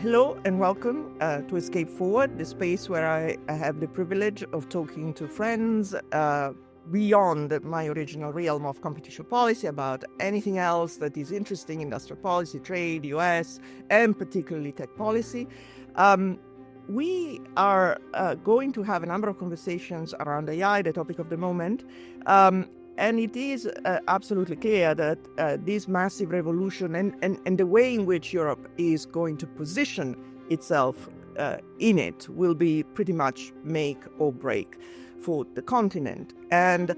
Hello and welcome to Escape Forward, the space where I have the privilege of talking to friends beyond my original realm of competition policy about anything else that is interesting, industrial policy, trade, US, and particularly tech policy. We are going to have a number of conversations around AI, the topic of the moment. And it is absolutely clear that this massive revolution and the way in which Europe is going to position itself in it will be pretty much make or break for the continent. And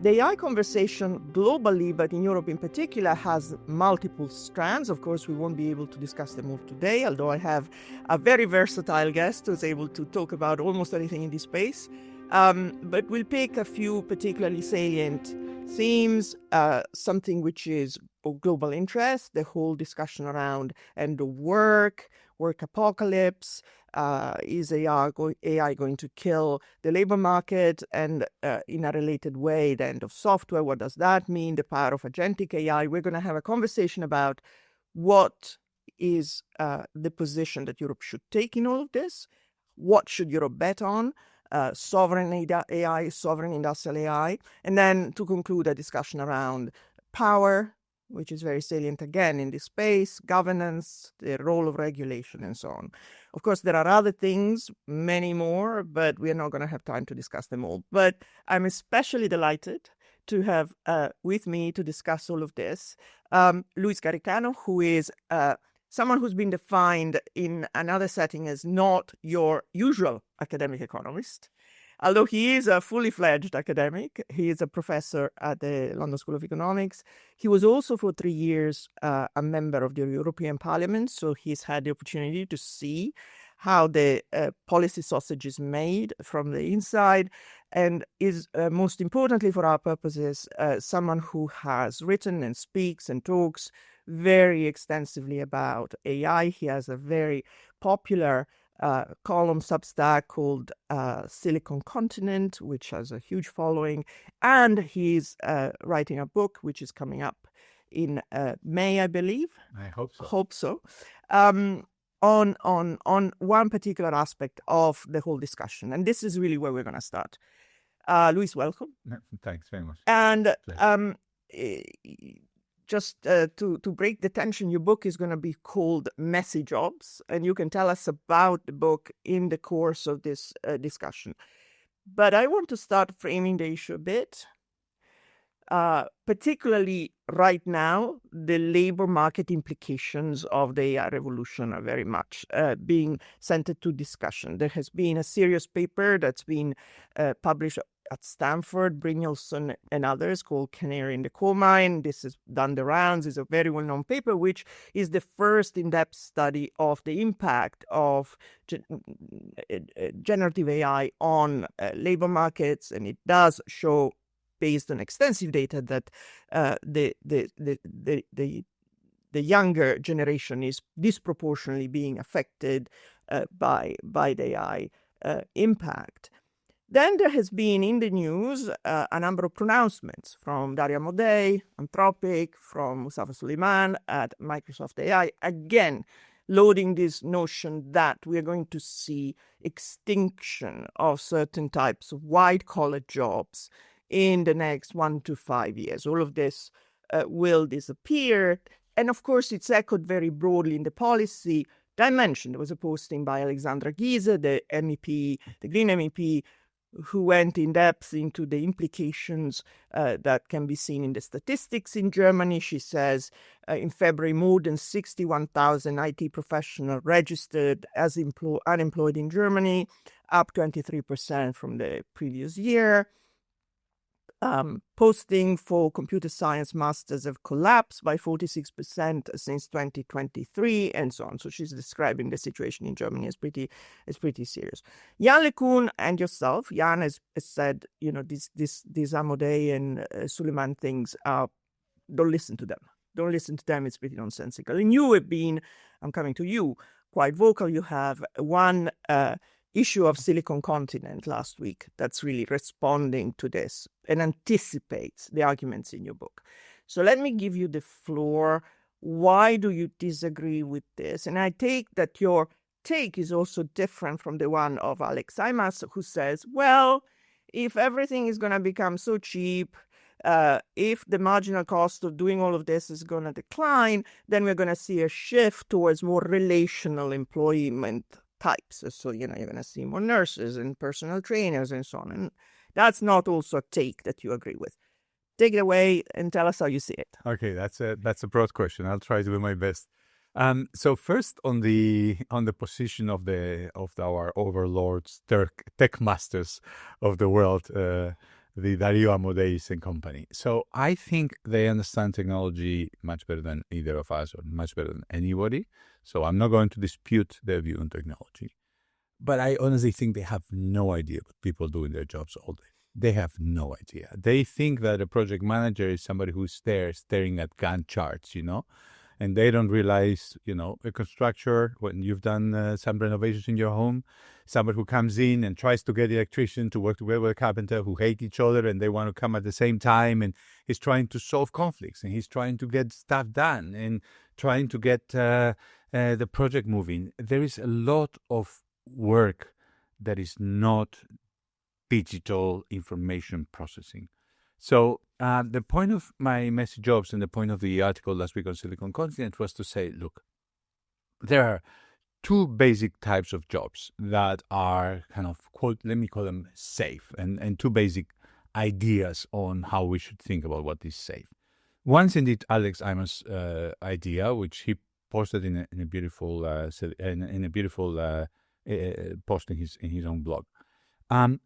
the AI conversation globally, but in Europe in particular, has multiple strands. Of course, we won't be able to discuss them all today, although I have a very versatile guest who's able to talk about almost anything in this space. But we'll pick a few particularly salient themes, something which is of global interest, the whole discussion around end of work apocalypse, is AI going to kill the labor market, and in a related way, the end of software, what does that mean, the power of agentic AI. We're going to have a conversation about what is the position that Europe should take in all of this, what should Europe bet on, sovereign AI, sovereign industrial AI, and then to conclude a discussion around power, which is very salient again in this space, governance, the role of regulation, and so on. Of course, there are other things, many more, but we are not going to have time to discuss them all. But I'm especially delighted to have with me to discuss all of this Luis Garicano, who is someone who's been defined in another setting as not your usual academic economist. Although he is a fully fledged academic, he is a professor at the London School of Economics. He was also for 3 years a member of the European Parliament, so he's had the opportunity to see how the policy sausage is made from the inside, and is most importantly for our purposes, someone who has written and speaks and talks very extensively about AI. He has a very popular column Substack called Silicon Continent, which has a huge following, and he's writing a book which is coming up in May, I believe. I hope so. Hope so. On one particular aspect of the whole discussion, and this is really where we're going to start. Luis, welcome. Thanks very much. And just to break the tension, your book is going to be called Messy Jobs, and you can tell us about the book in the course of this discussion. But I want to start framing the issue a bit, particularly right now. The labor market implications of the AI revolution are very much being centered to discussion. There has been a serious paper that's been published at Stanford, Brynjolfsson and others, called Canary in the Coal Mine. This has done the rounds. It's a very well-known paper, which is the first in-depth study of the impact of generative AI on labor markets, and it does show, based on extensive data, that the younger generation is disproportionately being affected by the AI impact. Then there has been in the news a number of pronouncements from Daria Modei, Anthropic, from Mustafa Suleyman at Microsoft AI, again loading this notion that we are going to see extinction of certain types of white-collar jobs in the next 1 to 5 years. All of this will disappear. And of course, it's echoed very broadly in the policy dimension. There was a posting by Alexandra Giese, the MEP, the Green MEP, who went in depth into the implications that can be seen in the statistics in Germany. She says in February, more than 61,000 IT professionals registered as unemployed in Germany, up 23% from the previous year. Posting for computer science masters have collapsed by 46% since 2023, and so on. So she's describing the situation in Germany as pretty serious. Jan LeCun and yourself, Jan has said, these Modei and Suleiman things don't listen to them. Don't listen to them. It's pretty nonsensical. And you have been, I'm coming to you, quite vocal. You have one issue of Silicon Continent last week that's really responding to this and anticipates the arguments in your book. So let me give you the floor why do you disagree with this? And I take that your take is also different from the one of Alex Imas, who says, well, if everything is going to become so cheap, if the marginal cost of doing all of this is going to decline, then we're going to see a shift towards more relational employment types. So, you're going to see more nurses and personal trainers and so on. And that's not also a take that you agree with. Take it away and tell us how you see it. Okay, that's a broad question. I'll try to do my best. So first on the position of our overlords, tech masters of the world, the Darío Amodei and company. So I think they understand technology much better than either of us, or much better than anybody. So I'm not going to dispute their view on technology. But I honestly think they have no idea what people do in their jobs all day. They have no idea. They think that a project manager is somebody who's staring at Gantt charts, and they don't realize, a constructor, when you've done some renovations in your home, somebody who comes in and tries to get the electrician to work together with a carpenter who hate each other and they want to come at the same time, and he's trying to solve conflicts and he's trying to get stuff done and trying to get the project moving. There is a lot of work that is not digital information processing. So the point of my message jobs and the point of the article last week on Silicon Continent was to say, look, there are two basic types of jobs that are kind of, quote, let me call them safe, and two basic ideas on how we should think about what is safe. One's indeed Alex Imas' idea, which he posted in a beautiful post in his own blog.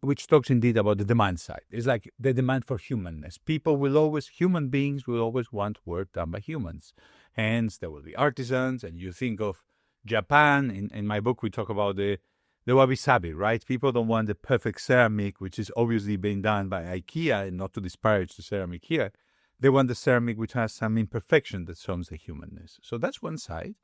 Which talks indeed about the demand side. It's like the demand for humanness. Human beings will always want work done by humans. Hence, there will be artisans, and you think of Japan. In my book, we talk about the 𝗱𝗶𝗹𝗶, right? People don't want the perfect ceramic, which is obviously being done by IKEA, and not to disparage the ceramic here. They want the ceramic which has some imperfection that shows the humanness. So that's one side.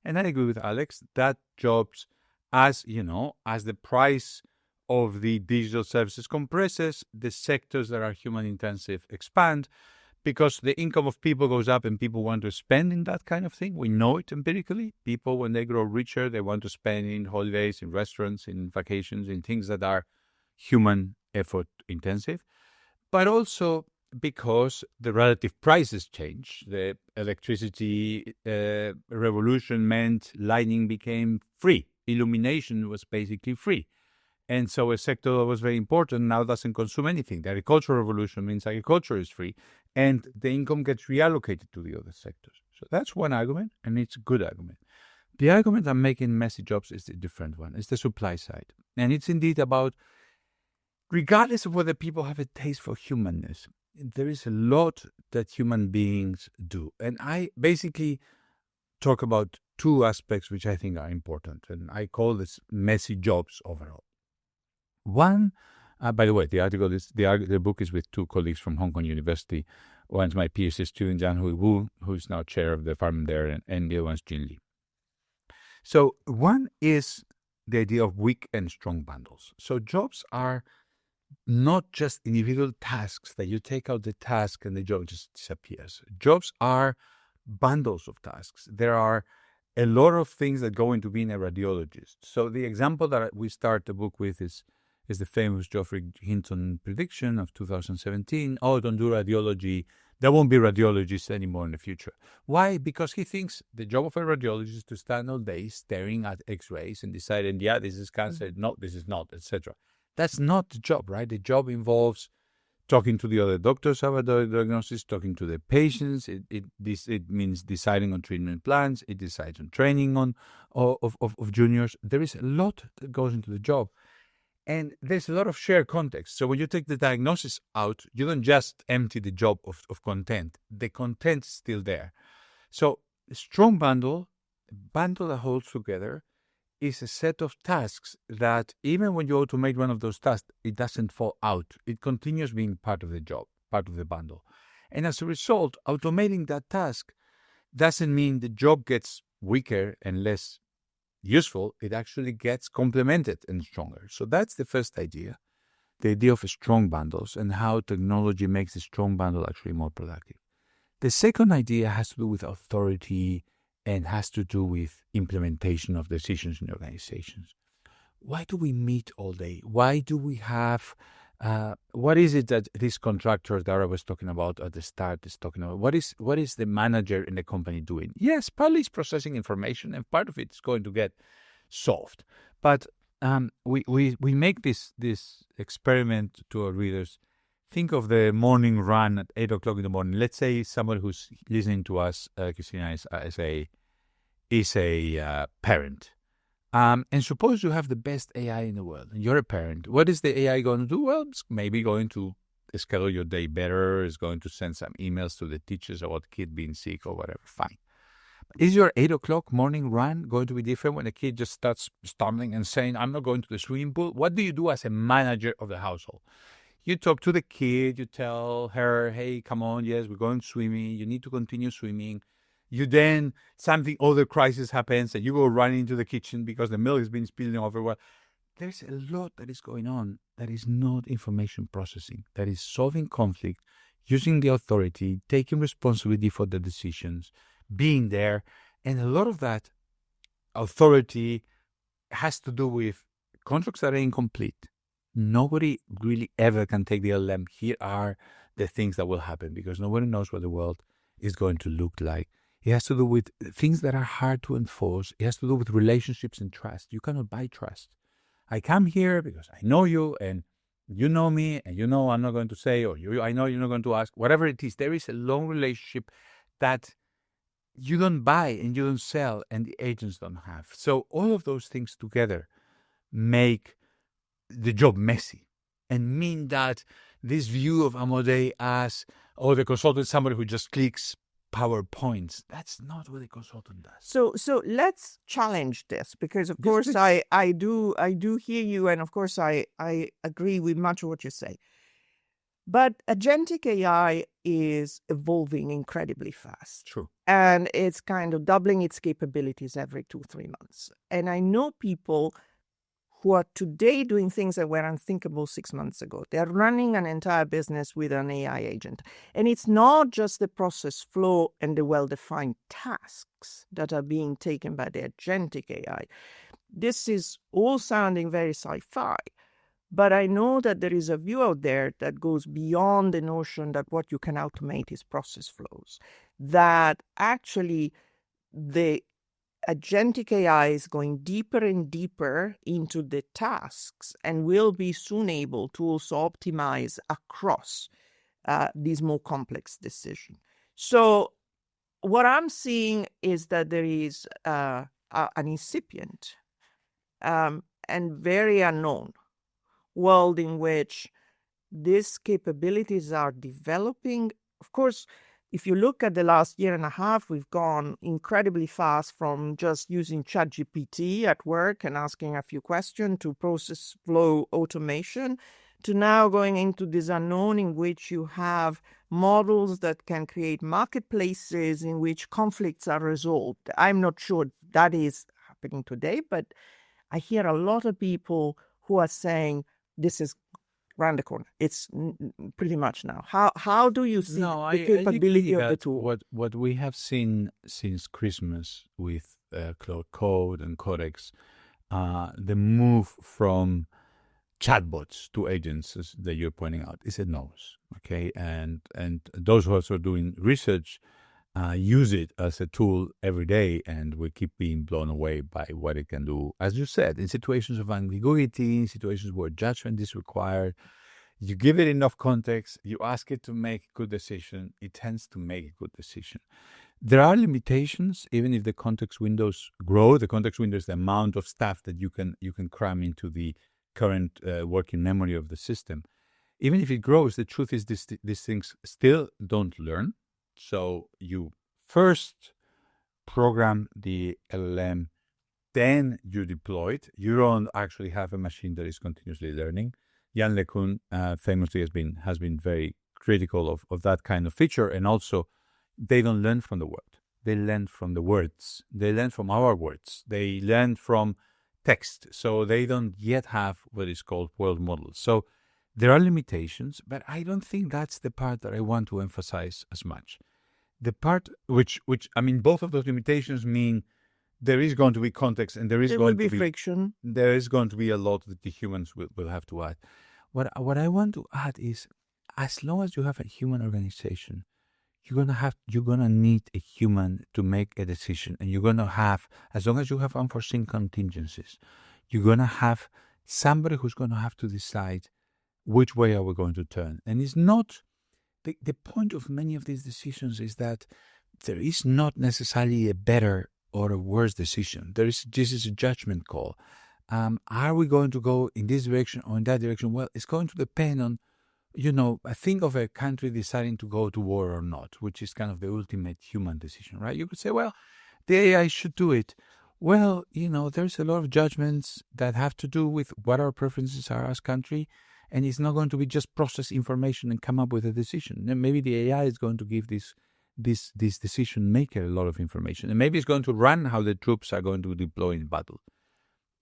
And I agree with Alex that jobs, as the price of the digital services compresses, the sectors that are human intensive expand, because the income of people goes up and people want to spend in that kind of thing. We know it empirically. People, when they grow richer, they want to spend in holidays, in restaurants, in vacations, in things that are human effort intensive. But also because the relative prices change. The electricity revolution meant lighting became free. Illumination was basically free. And so a sector that was very important now doesn't consume anything. The agricultural revolution means agriculture is free, and the income gets reallocated to the other sectors. So that's one argument, and it's a good argument. The argument I'm making in messy jobs is a different one. It's the supply side. And it's indeed about, regardless of whether people have a taste for humanness, there is a lot that human beings do. And I basically talk about two aspects which I think are important, and I call this messy jobs overall. One, by the way, the book is with two colleagues from Hong Kong University. One's my PhD student, Jianhui Wu, who's now chair of the department there, and the other one's Jin Li. So one is the idea of weak and strong bundles. So jobs are not just individual tasks that you take out the task and the job just disappears. Jobs are bundles of tasks. There are a lot of things that go into being a radiologist. So the example that we start the book with is the famous Geoffrey Hinton prediction of 2017. Oh, don't do radiology. There won't be radiologists anymore in the future. Why? Because he thinks the job of a radiologist is to stand all day staring at X-rays and deciding, yeah, this is cancer, no, this is not, etc. That's not the job, right? The job involves talking to the other doctors about the diagnosis, talking to the patients. It means deciding on treatment plans. It decides on training of juniors. There is a lot that goes into the job. And there's a lot of shared context. So when you take the diagnosis out, you don't just empty the job of content. The content's still there. So a strong bundle that holds together, is a set of tasks that even when you automate one of those tasks, it doesn't fall out. It continues being part of the job, part of the bundle. And as a result, automating that task doesn't mean the job gets weaker and less useful. It actually gets complemented and stronger. So that's the first idea, the idea of strong bundles and how technology makes a strong bundle actually more productive. The second idea has to do with authority and has to do with implementation of decisions in organizations. Why do we meet all day? Why do we have, what is it that this contractor that I was talking about at the start is talking about? What is the manager in the company doing? Yes, partly it's processing information and part of it is going to get solved. But we make this experiment to our readers. Think of the morning run at 8 o'clock in the morning. Let's say someone who's listening to us, Cristina, is a parent. And suppose you have the best AI in the world and you're a parent. What is the AI going to do? Well, it's maybe going to schedule your day better. It's going to send some emails to the teachers about kid being sick or whatever. Fine. Is your 8 o'clock morning run going to be different when a kid just starts stumbling and saying, I'm not going to the swimming pool? What do you do as a manager of the household? You talk to the kid, you tell her, hey, come on, yes, we're going swimming. You need to continue swimming. You then, other crisis happens and you go running into the kitchen because the milk has been spilling over. Well, there's a lot that is going on that is not information processing, that is solving conflict, using the authority, taking responsibility for the decisions, being there. And a lot of that authority has to do with contracts that are incomplete. Nobody really ever can take the LLM. Here are the things that will happen because nobody knows what the world is going to look like. It has to do with things that are hard to enforce. It has to do with relationships and trust. You cannot buy trust. I come here because I know you and you know me and you know I'm not going to say, or I know you're not going to ask, whatever it is. There is a long relationship that you don't buy and you don't sell and the agents don't have. So all of those things together make the job messy and mean that this view of Amodei as, the consultant is somebody who just clicks PowerPoints. That's not what a consultant does. So let's challenge this because, of course, I do hear you, and of course I agree with much of what you say. But agentic AI is evolving incredibly fast. True. And it's kind of doubling its capabilities every 2-3 months. And I know people who are today doing things that were unthinkable 6 months ago. They're running an entire business with an AI agent. And it's not just the process flow and the well-defined tasks that are being taken by the agentic AI. This is all sounding very sci-fi. But I know that there is a view out there that goes beyond the notion that what you can automate is process flows. That actually the agentic AI is going deeper and deeper into the tasks and will be soon able to also optimize across these more complex decisions. So what I'm seeing is that there is an incipient and very unknown world in which these capabilities are developing. Of course, if you look at the last year and a half, we've gone incredibly fast from just using ChatGPT at work and asking a few questions to process flow automation to now going into this unknown in which you have models that can create marketplaces in which conflicts are resolved. I'm not sure that is happening today, but I hear a lot of people who are saying this is around the corner. It's pretty much now. How do you see the capability of the tool? What we have seen since Christmas with Cloud Code and Codex, the move from chatbots to agents, as that you're pointing out, is a nose. Okay, and those who are also doing research use it as a tool every day, and we keep being blown away by what it can do. As you said, in situations of ambiguity, in situations where judgment is required, you give it enough context, you ask it to make a good decision, it tends to make a good decision. There are limitations, even if the context windows grow. The context window is the amount of stuff that you can cram into the current working memory of the system. Even if it grows, the truth is these things still don't learn. So you first program the LLM, then you deploy it. You don't actually have a machine that is continuously learning. Yann LeCun famously has been very critical of that kind of feature. And also, they don't learn from the world. They learn from the words. They learn from our words. They learn from text. So they don't yet have what is called world models. So there are limitations, but I don't think that's the part that I want to emphasize as much. The part which I mean, both of those limitations mean there is going to be context, and there is going to be friction. There is going to be a lot that the humans will have to add. What I want to add is, as long as you have a human organization, you're gonna need a human to make a decision, and you're gonna have, as long as you have unforeseen contingencies, you're gonna have somebody who's gonna have to decide which way are we going to turn. And it's not the point of many of these decisions is that there is not necessarily a better or a worse decision. This is a judgment call. Are we going to go in this direction or in that direction? Well, it's going to depend on, I think of a country deciding to go to war or not, which is kind of the ultimate human decision, right? You could say, well, the AI should do it. Well, there's a lot of judgments that have to do with what our preferences are as country, and it's not going to be just process information and come up with a decision. And maybe the AI is going to give this decision maker a lot of information, and maybe it's going to run how the troops are going to deploy in battle.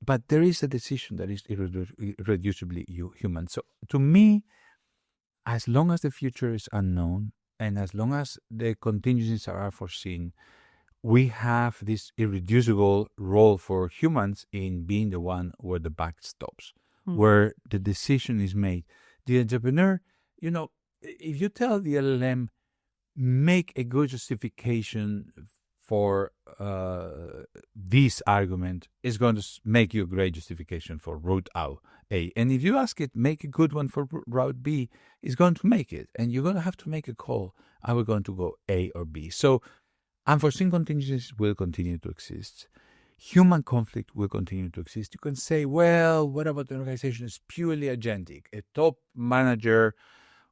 But there is a decision that is irreducibly human. So to me, as long as the future is unknown and as long as the contingencies are foreseen, we have this irreducible role for humans in being the one where the buck stops, where the decision is made. The entrepreneur, if you tell the LLM, make a good justification for this argument, is going to make you a great justification for route A. And if you ask it, make a good one for route B, it's going to make it. And you're going to have to make a call. Are we going to go A or B? So unforeseen contingencies will continue to exist. Human conflict will continue to exist. You can say, well, what about an organization that's purely agentic, a top manager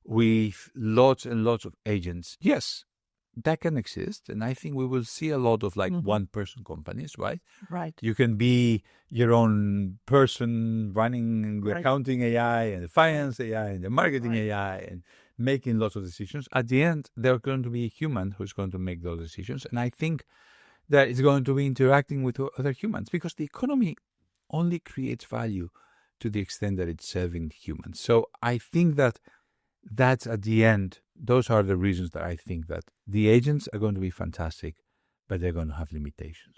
with lots and lots of agents? Yes, that can exist. And I think we will see a lot of one-person companies, right? Right. You can be your own person running the accounting AI and the finance AI and the marketing AI and making lots of decisions. At the end, there's going to be a human who's going to make those decisions. And I think that it's going to be interacting with other humans, because the economy only creates value to the extent that it's serving humans. So I think that's at the end, those are the reasons that I think that the agents are going to be fantastic, but they're going to have limitations.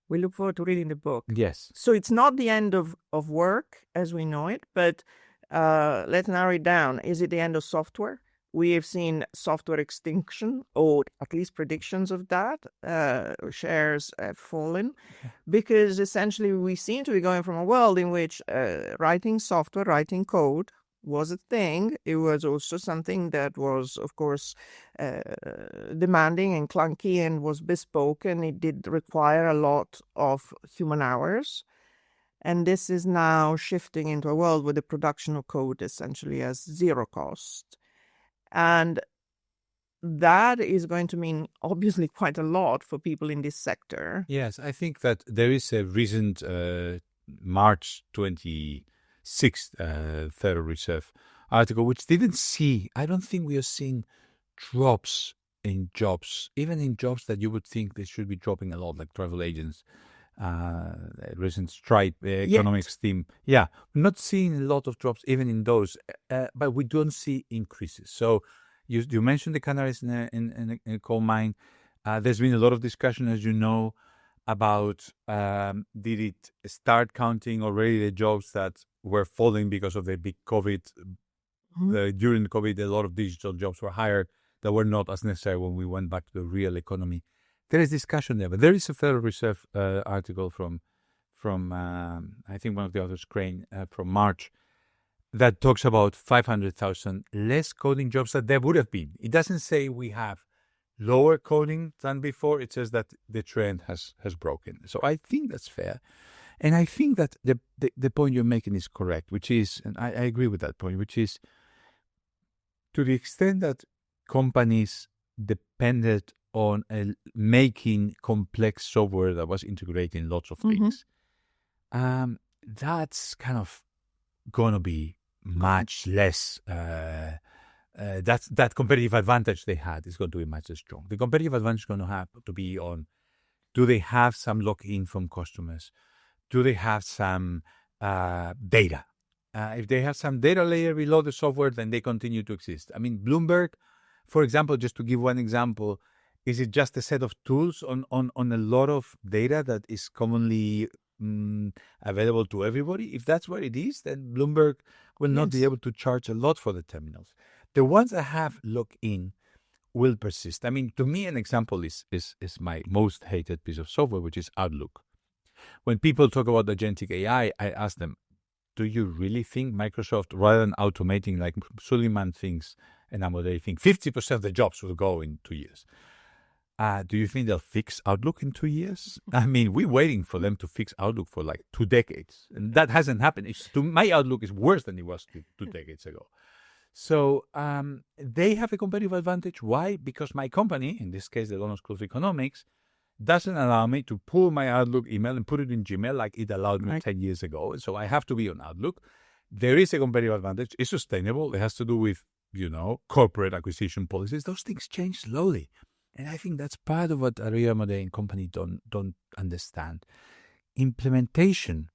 We look forward to reading the book. Yes. So it's not the end of work as we know it, but let's narrow it down. Is it the end of software? We have seen software extinction, or at least predictions of that. Shares have fallen because essentially we seem to be going from a world in which writing software, writing code was a thing. It was also something that was, of course, demanding and clunky and was bespoke, and it did require a lot of human hours. And this is now shifting into a world where the production of code essentially has zero cost. And that is going to mean obviously quite a lot for people in this sector. Yes, I think that there is a recent March 26th Federal Reserve article which didn't see, I don't think we are seeing drops in jobs, even in jobs that you would think they should be dropping a lot, like travel agents. Recent Stripe economics team. Yeah, we're not seeing a lot of drops even in those, but we don't see increases. So you mentioned the canaries in a coal mine. There's been a lot of discussion, as you know, about did it start counting already the jobs that were falling because of the big COVID. During COVID, a lot of digital jobs were hired that were not as necessary when we went back to the real economy. There is discussion there, but there is a Federal Reserve article from I think one of the authors, Crane, from March, that talks about 500,000 less coding jobs that there would have been. It doesn't say we have lower coding than before. It says that the trend has broken. So I think that's fair. And I think that the point you're making is correct, which is, and I agree with that point, which is to the extent that companies depended on making complex software that was integrating lots of things, that's kind of going to be much less. That competitive advantage they had is going to be much less strong. The competitive advantage is going to have to be on, do they have some lock-in from customers? Do they have some data? If they have some data layer below the software, then they continue to exist. I mean, Bloomberg, for example, just to give one example, Is it just a set of tools on a lot of data that is commonly available to everybody? If that's what it is, then Bloomberg will not be able to charge a lot for the terminals. The ones that have lock-in will persist. I mean, to me, an example is my most hated piece of software, which is Outlook. When people talk about agentic AI, I ask them, do you really think Microsoft, rather than automating like Suleiman thinks and Amodei think, 50% of the jobs will go in 2 years? Do you think they'll fix Outlook in 2 years? I mean, we're waiting for them to fix Outlook for like 2 decades. And that hasn't happened. My Outlook is worse than it was 2 decades ago. So they have a competitive advantage. Why? Because my company, in this case, the London School of Economics, doesn't allow me to pull my Outlook email and put it in Gmail like it allowed me 10 years ago. And so I have to be on Outlook. There is a competitive advantage. It's sustainable. It has to do with, corporate acquisition policies. Those things change slowly. And I think that's part of what Aria Amodei and company don't understand. Implementation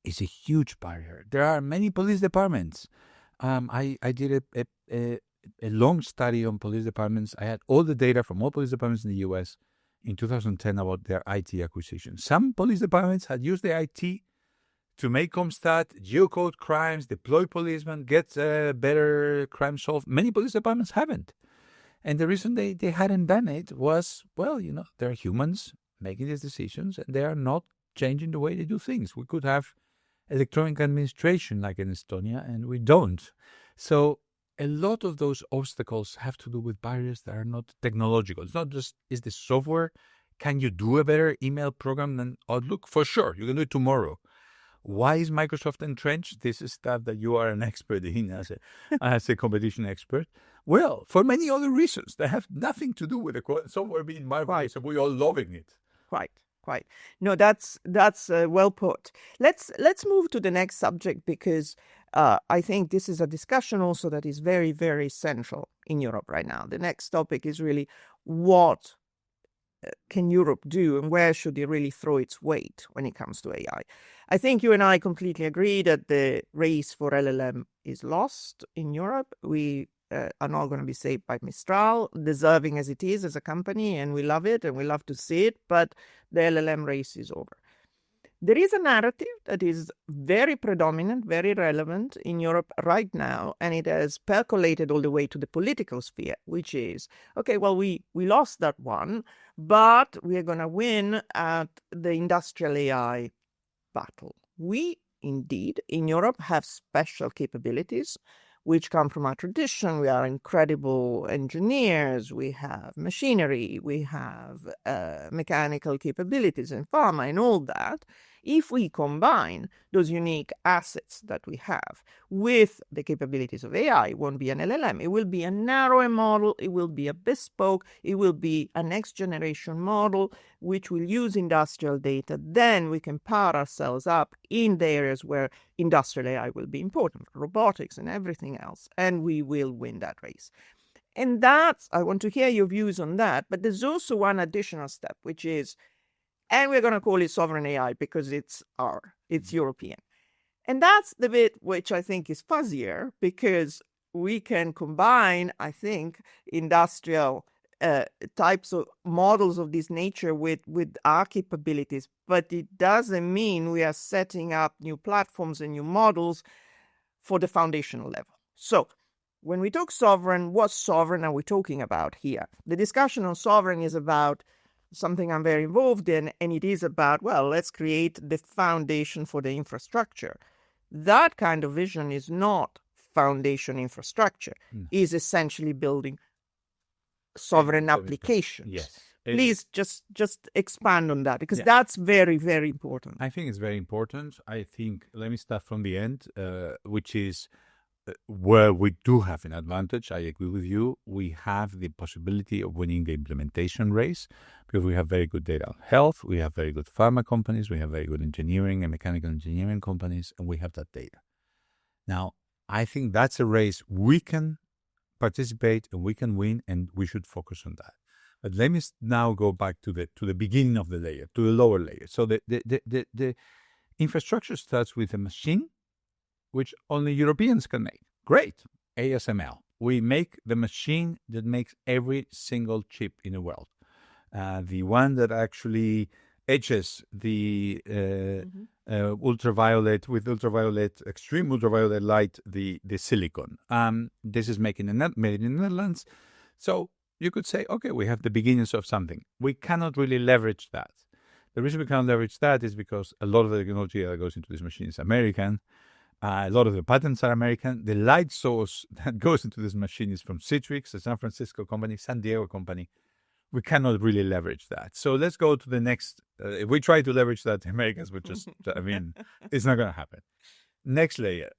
is a huge barrier. There are many police departments. I did a long study on police departments. I had all the data from all police departments in the U.S. in 2010 about their IT acquisition. Some police departments had used the IT to make CompStat, geocode crimes, deploy policemen, get better crime solved. Many police departments haven't. And the reason they hadn't done it was, they're humans making these decisions and they are not changing the way they do things. We could have electronic administration like in Estonia, and we don't. So a lot of those obstacles have to do with barriers that are not technological. It's not just, is the software, can you do a better email program than Outlook? For sure, you can do it tomorrow. Why is Microsoft entrenched? This is stuff that you are an expert in as a competition expert. Well, for many other reasons that have nothing to do with the software being marvelous. So we're all loving it. Quite. No, that's well put. Let's move to the next subject, because I think this is a discussion also that is very, very central in Europe right now. The next topic is really what can Europe do and where should it really throw its weight when it comes to AI? I think you and I completely agree that the race for LLM is lost in Europe. We are not going to be saved by Mistral, deserving as it is as a company, and we love it and we love to see it, but the LLM race is over. There is a narrative that is very predominant, very relevant in Europe right now, and it has percolated all the way to the political sphere, which is, okay, well, we lost that one, but we are going to win at the industrial AI battle. We, indeed, in Europe have special capabilities which come from our tradition. We are incredible engineers, we have machinery, we have mechanical capabilities in pharma and all that. If we combine those unique assets that we have with the capabilities of AI, it won't be an LLM. It will be a narrow model, it will be a bespoke, it will be a next generation model which will use industrial data. Then we can power ourselves up in the areas where industrial AI will be important, robotics and everything else, and we will win that race. And that's, I want to hear your views on that, but there's also one additional step, which is, and we're going to call it sovereign AI because it's European. And that's the bit which I think is fuzzier, because we can combine, I think, industrial types of models of this nature with our capabilities, but it doesn't mean we are setting up new platforms and new models for the foundational level. So when we talk sovereign, what sovereign are we talking about here? The discussion on sovereign is about something I'm very involved in, and it is about, well, let's create the foundation for the infrastructure. That kind of vision is not foundation infrastructure, is essentially building sovereign applications. Yes. Please just expand on that, because that's very, very important. I think it's very important. I think, let me start from the end, which is where we do have an advantage. I agree with you. We have the possibility of winning the implementation race because we have very good data on health, we have very good pharma companies, we have very good engineering and mechanical engineering companies, and we have that data. Now, I think that's a race we can participate and we can win, and we should focus on that. But let me now go back to the beginning of the layer, to the lower layer. So the infrastructure starts with a machine which only Europeans can make. Great, ASML. We make the machine that makes every single chip in the world. The one that actually etches the ultraviolet with extreme ultraviolet light, the silicon. This is made in the Netherlands. So you could say, okay, we have the beginnings of something. We cannot really leverage that. The reason we can't leverage that is because a lot of the technology that goes into this machine is American. A lot of the patents are American. The light source that goes into this machine is from Citrix, a San Francisco company, San Diego company. We cannot really leverage that. So let's go to the next. If we try to leverage that, Americans would just, it's not going to happen. Next layer,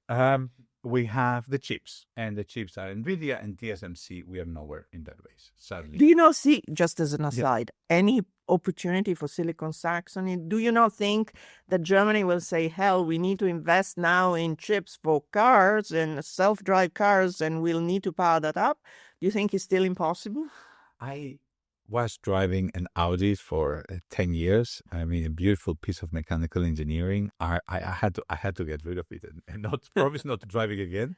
we have the chips, and the chips are NVIDIA and TSMC. We are nowhere in that race, sadly. Do you not see, just as an aside, any opportunity for Silicon Saxony? Do you not think that Germany will say, hell, we need to invest now in chips for cars and self-drive cars, and we'll need to power that up? Do you think it's still impossible? I was driving an Audi for 10 years. I mean, a beautiful piece of mechanical engineering. I had to get rid of it and not promise not to drive it again,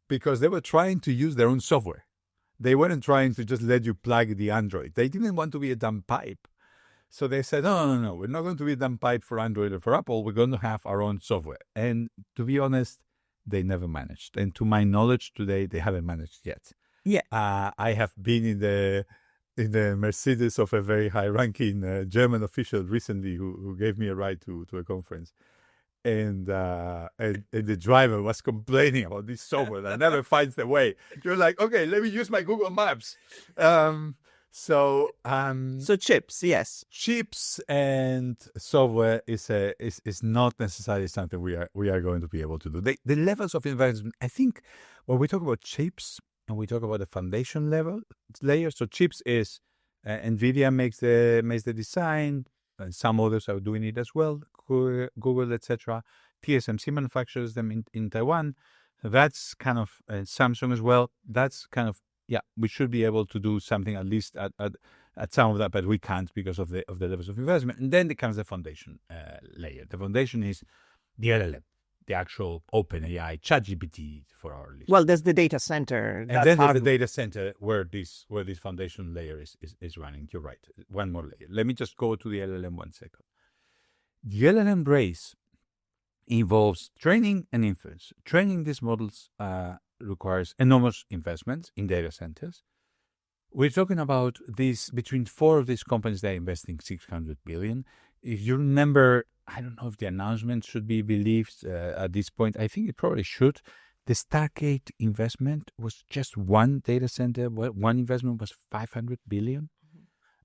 because they were trying to use their own software. They weren't trying to just let you plug the Android. They didn't want to be a dumb pipe. So they said, no, we're not going to be a dumb pipe for Android or for Apple. We're going to have our own software. And to be honest, they never managed. And to my knowledge today, they haven't managed yet. Yeah. I have been in the Mercedes of a very high-ranking German official recently who gave me a ride to a conference. And the driver was complaining about this software that never finds the way. You're like, okay, let me use my Google Maps. So chips, yes. Chips and software is not necessarily something we are going to be able to do. The levels of investment, I think, when we talk about chips and we talk about the foundation layer. So chips is NVIDIA makes the design, and some others are doing it as well. Google, etc. TSMC manufactures them in Taiwan. That's kind of Samsung as well. That's kind of, we should be able to do something at least at some of that, but we can't because of the levels of investment. And then comes the foundation layer. The foundation is the LLM, the actual OpenAI, ChatGPT for our list. Well, there's the data center. And then there's the data center where this foundation layer is running. You're right. One more layer. Let me just go to the LLM 1 second. The LLM race involves training and inference. Training these models requires enormous investments in data centers. We're talking about between 4 of these companies that are investing $600 billion. If you remember, I don't know if the announcement should be believed at this point. I think it probably should. The Stargate investment was just one data center. One investment was $500 billion.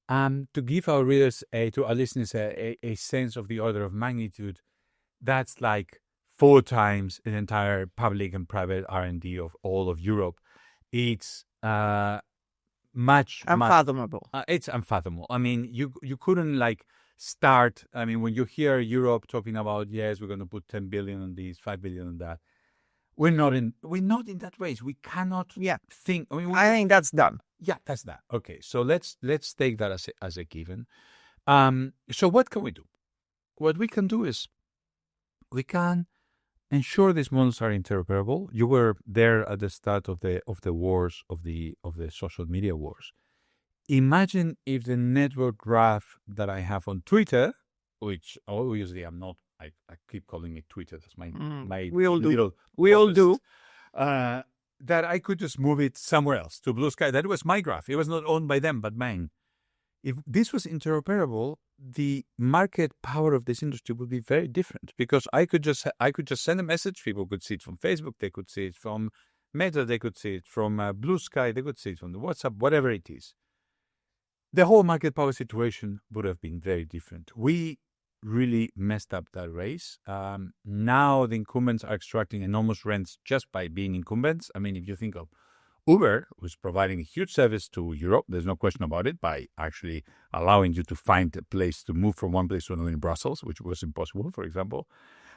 To give our readers, to our listeners, a sense of the order of magnitude, that's like 4 times the entire public and private R&D of all of Europe. It's much unfathomable. It's unfathomable. I mean, you couldn't start. I mean, when you hear Europe talking about, yes, we're going to put 10 billion on this, 5 billion on that, we're not in that race. We cannot think. I mean, I think that's done. Yeah, that's that. Okay, so let's take that as a given. So what can we do? What we can do is we can ensure these models are interoperable. You were there at the start of the wars of the social media wars. Imagine if the network graph that I have on Twitter, which obviously I'm not, I keep calling it Twitter. That's my we all little do. We all do. That I could just move it somewhere else to Blue Sky. That was my graph. It was not owned by them, but mine. If this was interoperable, the market power of this industry would be very different, because I could just send a message. People could see it from Facebook. They could see it from Meta. They could see it from Blue Sky. They could see it from the WhatsApp, whatever it is. The whole market power situation would have been very different. We really messed up that race. Now the incumbents are extracting enormous rents just by being incumbents. I mean, if you think of Uber, who's providing a huge service to Europe, there's no question about it, by actually allowing you to find a place to move from one place to another in Brussels, which was impossible, for example.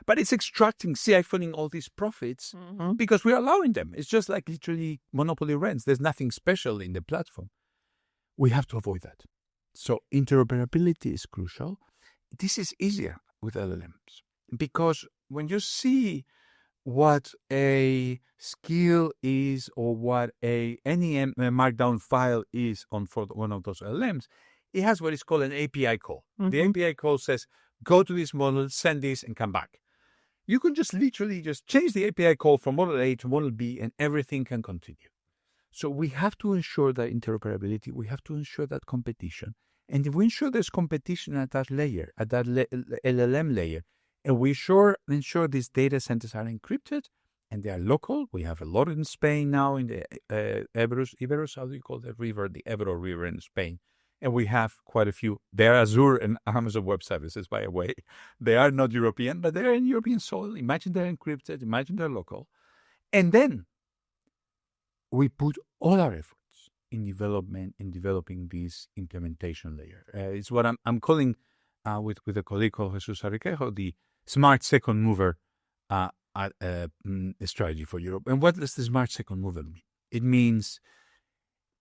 But it's extracting, siphoning all these profits because we're allowing them. It's just like literally monopoly rents. There's nothing special in the platform. We have to avoid that. So interoperability is crucial. This is easier with LLMs because when you see what a skill is or what any markdown file is for one of those LLMs, it has what is called an API call. The API call says, go to this model, send this, and come back. You can just literally just change the API call from model A to model B, and everything can continue. So we have to ensure that interoperability, we have to ensure that competition. And if we ensure there's competition at that layer, at that LLM layer, and we ensure these data centers are encrypted and they are local. We have a lot in Spain now in the Iberos, how do you call that river? The Ebro River in Spain. And we have quite a few. They are Azure and Amazon Web Services, by the way. They are not European, but they are in European soil. Imagine they're encrypted. Imagine they're local. And then we put all our efforts in developing this implementation layer. It's what I'm calling, with a colleague called 𝗀𝗂𝗍𝗂𝗁 𝗂𝗂𝗏, the smart second mover strategy for Europe. And what does the smart second mover mean? It means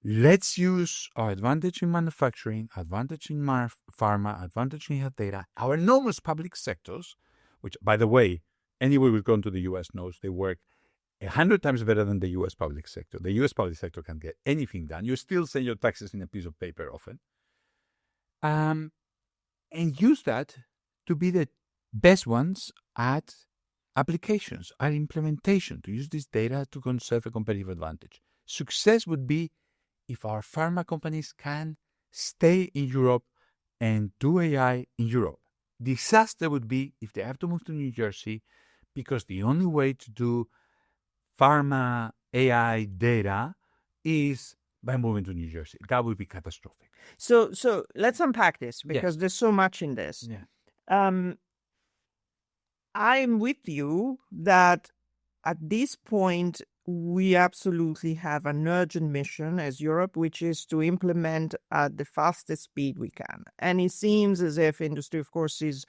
let's use our advantage in manufacturing, advantage in pharma, advantage in health data, our enormous public sectors, which, by the way, anyone who's gone to the US knows they work 100 times better than the US public sector. The US public sector can get anything done. You still send your taxes in a piece of paper often. And use that to be the best ones at applications, at implementation, to use this data to conserve a competitive advantage. Success would be if our pharma companies can stay in Europe and do AI in Europe. Disaster would be if they have to move to New Jersey, because the only way to do pharma AI data is by moving to New Jersey. That would be catastrophic. So let's unpack this, because there's so much in this. Yeah. I'm with you that at this point, we absolutely have an urgent mission as Europe, which is to implement at the fastest speed we can. And it seems as if industry, of course, is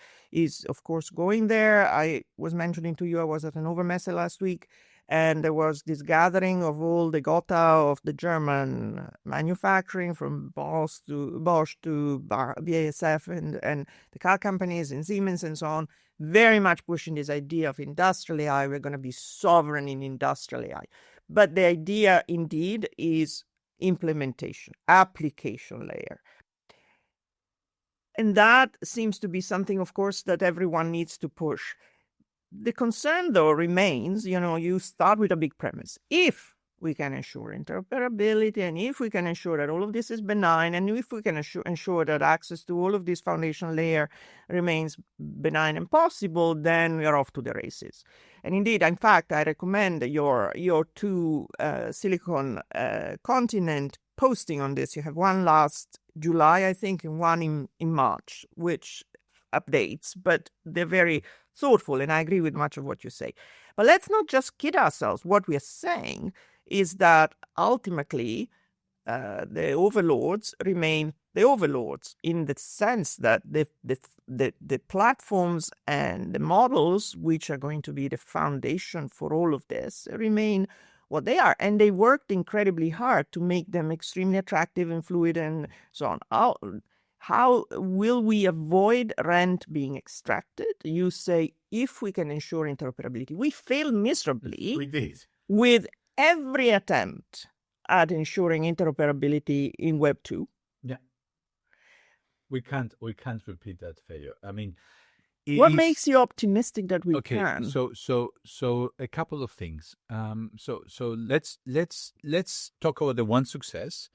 of course going there. I was mentioning to you, I was at an 𝗱𝗏 last week, and there was this gathering of all the 𝗀𝗏𝗏 of the German manufacturing, from Bosch to 𝗱𝗏𝗃 and the car companies and Siemens and so on, very much pushing this idea of industrial AI. We're going to be sovereign in industrial AI. But the idea indeed is implementation, application layer. And that seems to be something, of course, that everyone needs to push. The concern, though, remains, you start with a big premise. If we can ensure interoperability, and if we can ensure that all of this is benign, and if we can ensure that access to all of this foundation layer remains benign and possible, then we are off to the races. And indeed, in fact, I recommend your two Silicon Continent posting on this. You have one last July, I think, and one in March, which updates, but they're very thoughtful, and I agree with much of what you say. But let's not just kid ourselves. What we are saying is that ultimately the overlords remain the overlords, in the sense that the platforms and the models, which are going to be the foundation for all of this, remain what they are. And they worked incredibly hard to make them extremely attractive and fluid and so on. How will we avoid rent being extracted? You say, if we can ensure interoperability. We failed miserably. We did. With every attempt at ensuring interoperability in Web 2. Yeah. We can't repeat that failure. I mean, what makes you optimistic that we can? So a couple of things. So let's talk about the one success,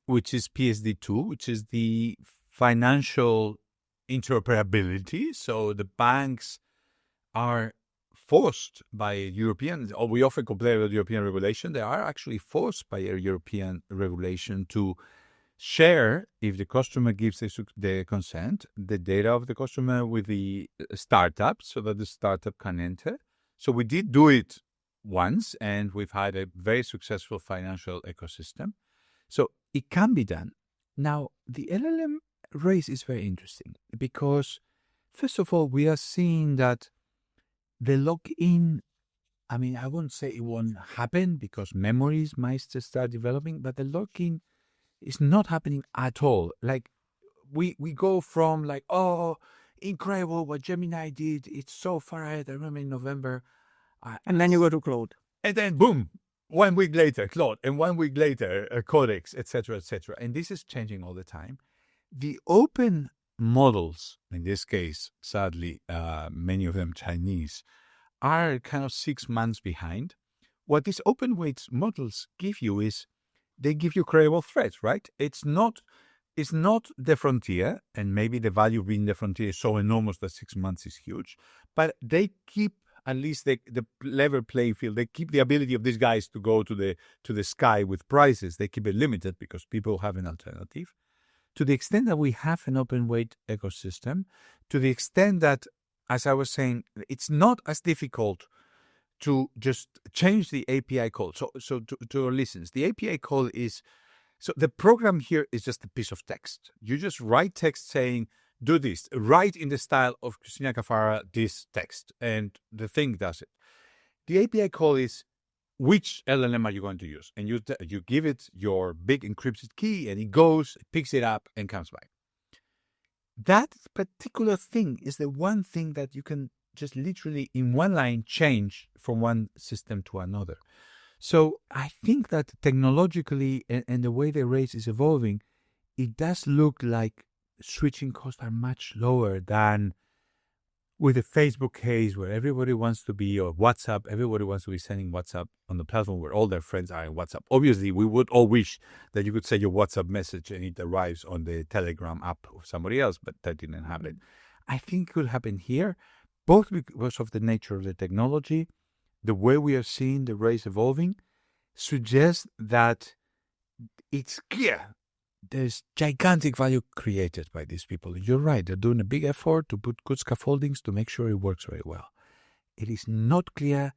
which is PSD2, which is the financial interoperability. So the banks are forced by European, or we often complain about European regulation, they are actually forced by a European regulation to share, if the customer gives the consent, the data of the customer with the startup, so that the startup can enter. So we did do it once, and we've had a very successful financial ecosystem. So it can be done. Now, the LLM race is very interesting because, first of all, we are seeing that the lock-in, I mean, I won't say it won't happen because memories might start developing, but the lock-in is not happening at all. Like, we go from like, oh, incredible what Gemini did. It's so far ahead. I remember in November, And then you go to Claude. And then, boom, 1 week later, Claude, and 1 week later, Codex, etc., etc. And this is changing all the time. The open models, in this case, sadly, many of them Chinese, are kind of 6 months behind. What these open weights models give you is they give you credible threats, right? It's not the frontier, and maybe the value of being the frontier is so enormous that 6 months is huge, but they keep at least the level playing field. They keep the ability of these guys to go to the sky with prices. They keep it limited because people have an alternative. To the extent that we have an open weight ecosystem, to the extent that, as I was saying, it's not as difficult to just change the API call. So to our listeners, the API call is, so the program here is just a piece of text. You just write text saying, do this, write in the style of Cristina Caffarra this text, and the thing does it. The API call is, which LLM are you going to use? And you give it your big encrypted key, and it goes, it picks it up, and comes back. That particular thing is the one thing that you can just literally in one line change from one system to another. So I think that technologically and the way the race is evolving, it does look like switching costs are much lower than with the Facebook case where everybody wants to be, or WhatsApp, everybody wants to be sending WhatsApp on the platform where all their friends are in WhatsApp. Obviously, we would all wish that you could send your WhatsApp message and it arrives on the Telegram app of somebody else, but that didn't happen. I think it could happen here, both because of the nature of the technology, the way we are seeing the race evolving, suggests that it's clear there's gigantic value created by these people. You're right, they're doing a big effort to put good scaffoldings to make sure it works very well. It is not clear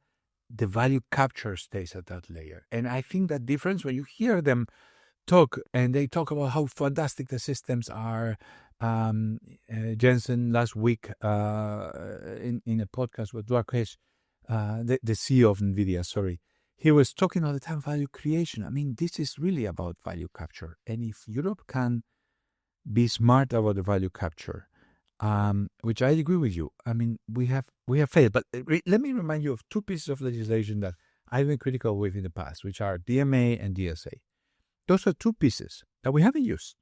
the value capture stays at that layer. And I think that difference, when you hear them talk, and they talk about how fantastic the systems are. Jensen last week in a podcast with 𝗀𝗏𝗏, the CEO of NVIDIA, he was talking all the time value creation. I mean, this is really about value capture. And if Europe can be smart about the value capture, which I agree with you, I mean, we have failed. But let me remind you of two pieces of legislation that I've been critical with in the past, which are DMA and DSA. Those are two pieces that we haven't used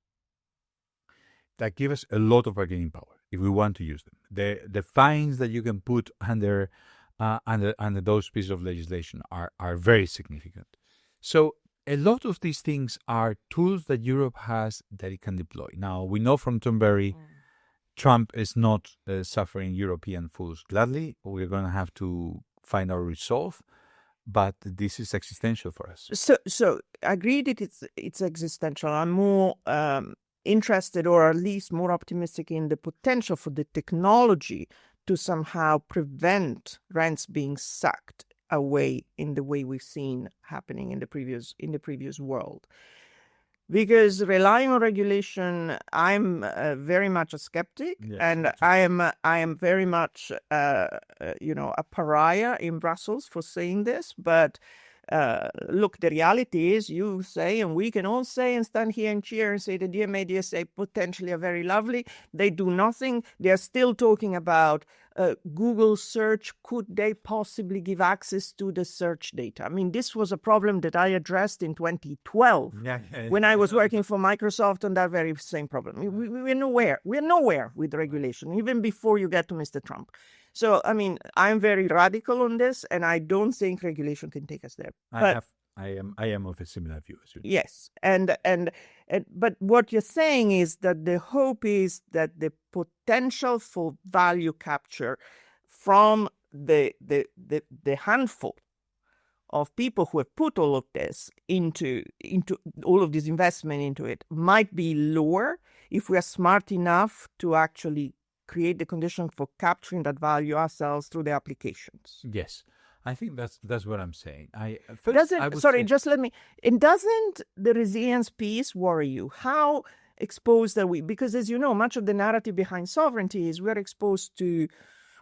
that give us a lot of bargaining power if we want to use them. The fines that you can put under those pieces of legislation are very significant. So a lot of these things are tools that Europe has that it can deploy. Now, we know from Thunberg, Trump is not suffering European fools gladly. We're going to have to find our resolve, but this is existential for us. So agreed that it's existential. I'm more interested, or at least more optimistic, in the potential for the technology to somehow prevent rents being sucked away in the way we've seen happening in the previous world. Because relying on regulation, I'm very much a skeptic, yes, and I am very much a pariah in Brussels for saying this. But look, the reality is, you say, and we can all say and stand here and cheer and say the DMA, DSA potentially are very lovely. They do nothing. They are still talking about Google search. Could they possibly give access to the search data? I mean, this was a problem that I addressed in 2012 when I was working for Microsoft on that very same problem. We're nowhere. We're nowhere with regulation, even before you get to Mr. Trump. So, I mean, I'm very radical on this, and I don't think regulation can take us there. I am of a similar view as you. Yes, but what you're saying is that the hope is that the potential for value capture from the handful of people who have put all of this into all of this investment into it might be lower if we are smart enough to actually create the condition for capturing that value ourselves through the applications. Yes, I think that's what I'm saying. Doesn't the resilience piece worry you? How exposed are we? Because, as you know, much of the narrative behind sovereignty is we're exposed to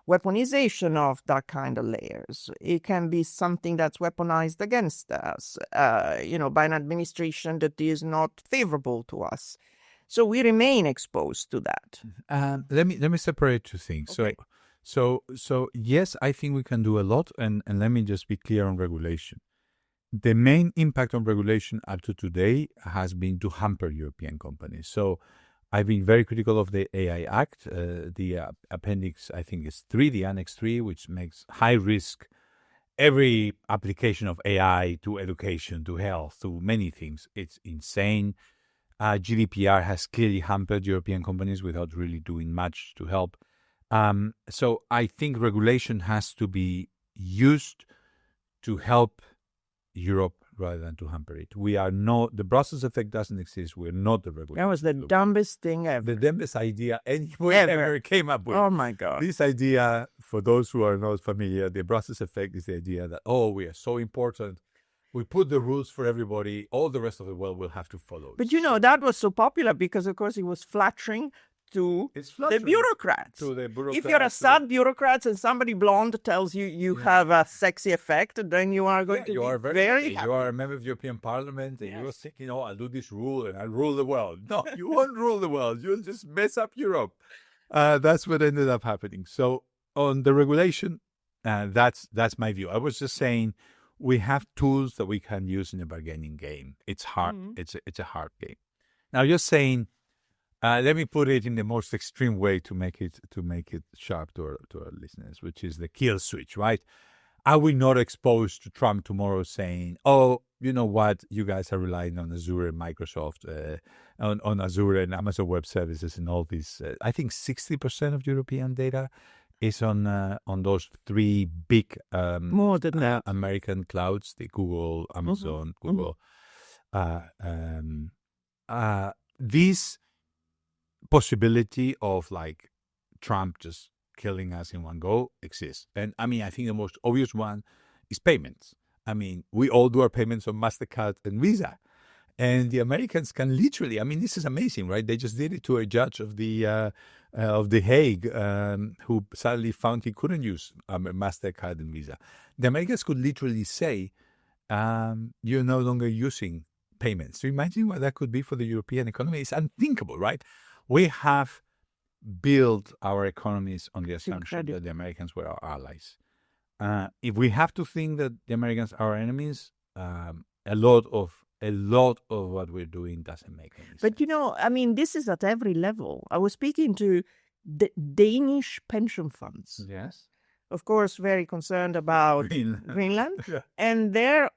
weaponization of that kind of layers. It can be something that's weaponized against us, by an administration that is not favorable to us. So we remain exposed to that. Let me separate two things. Okay. So yes, I think we can do a lot. And let me just be clear on regulation. The main impact on regulation up to today has been to hamper European companies. So I've been very critical of the AI Act, the appendix, I think is 3, the Annex 3, which makes high risk every application of AI to education, to health, to many things. It's insane. GDPR has clearly hampered European companies without really doing much to help. So I think regulation has to be used to help Europe rather than to hamper it. We are not, the Brussels effect doesn't exist. We're not the regulator. That was the dumbest thing ever. The dumbest idea anyone ever came up with. Oh my God. This idea, for those who are not familiar, the Brussels effect is the idea that, we are so important. We put the rules for everybody. All the rest of the world will have to follow. But that was so popular because, of course, it was flattering to the bureaucrats. If you're a sad bureaucrat and somebody blonde tells you have a sexy effect, then you are going to be very happy. You are a member of the European Parliament and you're thinking, I'll do this rule and I'll rule the world. No, you won't rule the world. You'll just mess up Europe. That's what ended up happening. So on the regulation, that's my view. I was just saying we have tools that we can use in a bargaining game. It's hard. Mm-hmm. It's a hard game. Now, just saying, let me put it in the most extreme way to make it sharp to our listeners, which is the kill switch, right? Are we not exposed to Trump tomorrow saying, you know what, you guys are relying on Azure and Microsoft, on Azure and Amazon Web Services and all these. I think 60% of European data is on those 3 big more than that American clouds, the Google, Amazon, Google. This possibility of like Trump just killing us in one go exists. And I think the most obvious one is payments. We all do our payments on MasterCard and Visa. And the Americans can literally, this is amazing, right? They just did it to a judge of the Hague who sadly found he couldn't use MasterCard and Visa. The Americans could literally say, you're no longer using payments. So imagine what that could be for the European economy. It's unthinkable, right? We have built our economies on the assumption that the Americans were our allies. If we have to think that the Americans are our enemies, a lot of what we're doing doesn't make any sense. But this is at every level. I was speaking to the Danish pension funds. Yes. Of course, very concerned about Greenland. Yeah. And their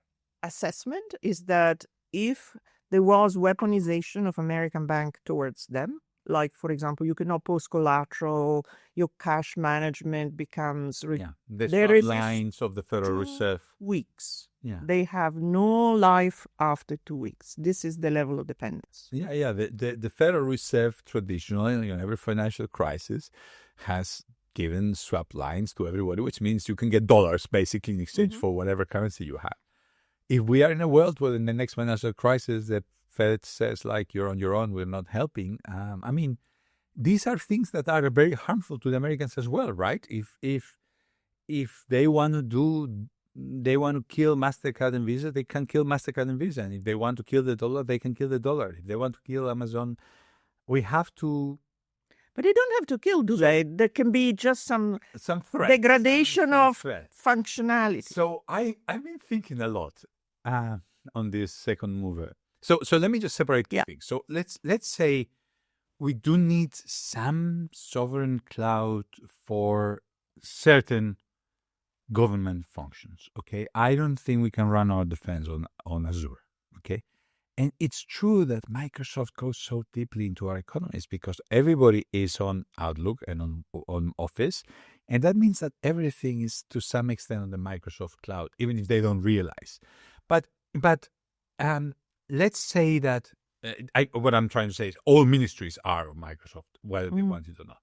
assessment is that if there was weaponization of American bank towards them, like, for example, you cannot post collateral, your cash management becomes... The lines of the Federal Reserve. Weeks. Yeah. They have no life after 2 weeks. This is the level of dependence. Yeah. The Federal Reserve traditionally, every financial crisis has given swap lines to everybody, which means you can get dollars basically in exchange for whatever currency you have. If we are in a world where in the next financial crisis the Fed says, like, you're on your own, we're not helping. These are things that are very harmful to the Americans as well, right? If they want to kill MasterCard and Visa, they can kill MasterCard and Visa. And if they want to kill the dollar, they can kill the dollar. If they want to kill Amazon, we have to... But they don't have to kill, do they? There can be just some threat, degradation of functionality. So I've been thinking a lot on this second mover. So let me just separate two things. So let's say we do need some sovereign cloud for certain government functions, okay? I don't think we can run our defense on Azure, okay? And it's true that Microsoft goes so deeply into our economies because everybody is on Outlook and on Office, and that means that everything is to some extent on the Microsoft cloud, even if they don't realize. But let's say that what I'm trying to say is all ministries are on Microsoft, whether they want it or not.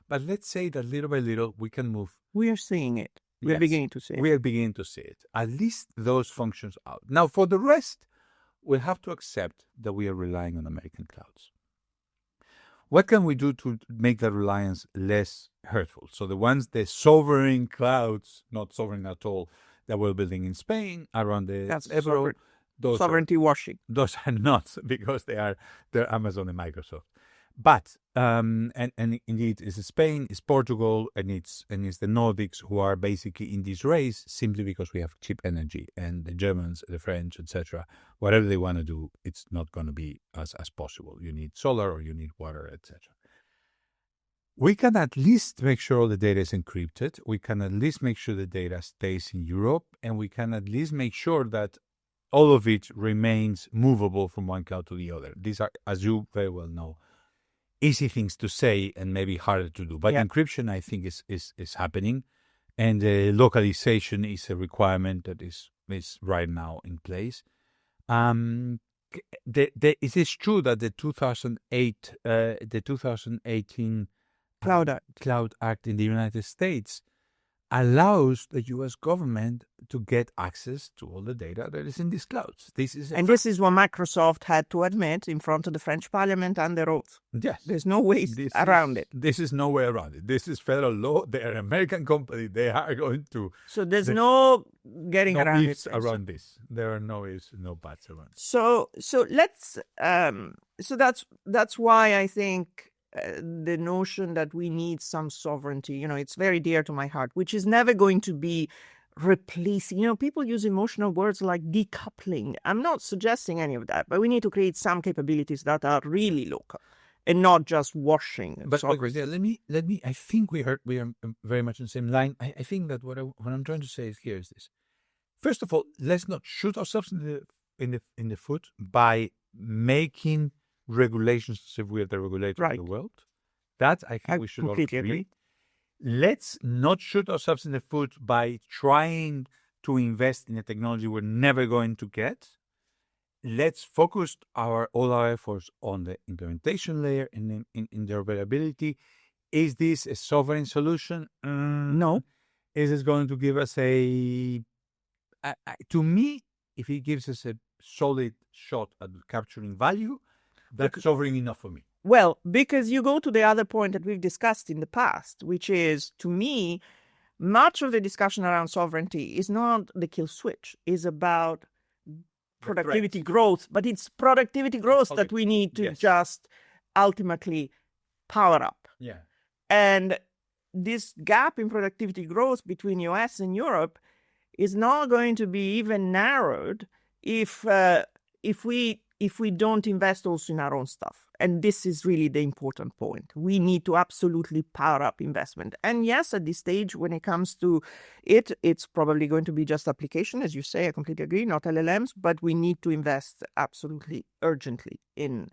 But let's say that little by little we can move. We are seeing it. We're beginning to see it. We are beginning to see it. At least those functions out. Now, for the rest, we have to accept that we are relying on American clouds. What can we do to make that reliance less hurtful? So the sovereign clouds, not sovereign at all, that we're building in Spain, around the Ebro, sovereignty washing. Those are not, because they're Amazon and Microsoft. But and indeed, it's Spain, it's Portugal, and it's the Nordics who are basically in this race simply because we have cheap energy, and the Germans, the French, etc. Whatever they want to do, it's not going to be as possible. You need solar or you need water, etc. We can at least make sure all the data is encrypted. We can at least make sure the data stays in Europe, and we can at least make sure that all of it remains movable from one cloud to the other. These are, as you very well know, easy things to say and maybe harder to do. But encryption, I think, is happening, and localization is a requirement that is right now in place. It is true that the 2018 Cloud Act in the United States allows the U.S. government to get access to all the data that is in these clouds. This is what Microsoft had to admit in front of the French Parliament under oath. Yes. There's no way around it. This is no way around it. This is federal law. They are an American company. They are going to... So there's no getting around it. Around this. There are no ifs, no buts around it. So let's... So that's why I think... the notion that we need some sovereignty, it's very dear to my heart, which is never going to be replacing. People use emotional words like decoupling. I'm not suggesting any of that, but we need to create some capabilities that are really local and not just washing. But let me. I think we are very much on the same line. I think that what I'm trying to say here is this. First of all, let's not shoot ourselves in the foot by making regulations as if we are the regulator of the world. That I think we should all agree. Let's not shoot ourselves in the foot by trying to invest in a technology we're never going to get. Let's focus all our efforts on the implementation layer and in interoperability. Is this a sovereign solution? No. Is it going to give us to me, if it gives us a solid shot at capturing value, that's sovereign enough for me. Well, because you go to the other point that we've discussed in the past, which is, to me, much of the discussion around sovereignty is not the kill switch, is about productivity growth, but it's productivity growth that we need to just ultimately power up. Yeah. And this gap in productivity growth between US and Europe is not going to be even narrowed if we don't invest also in our own stuff. And this is really the important point. We need to absolutely power up investment. And yes, at this stage, when it comes to it, it's probably going to be just application, as you say, I completely agree, not LLMs, but we need to invest absolutely urgently in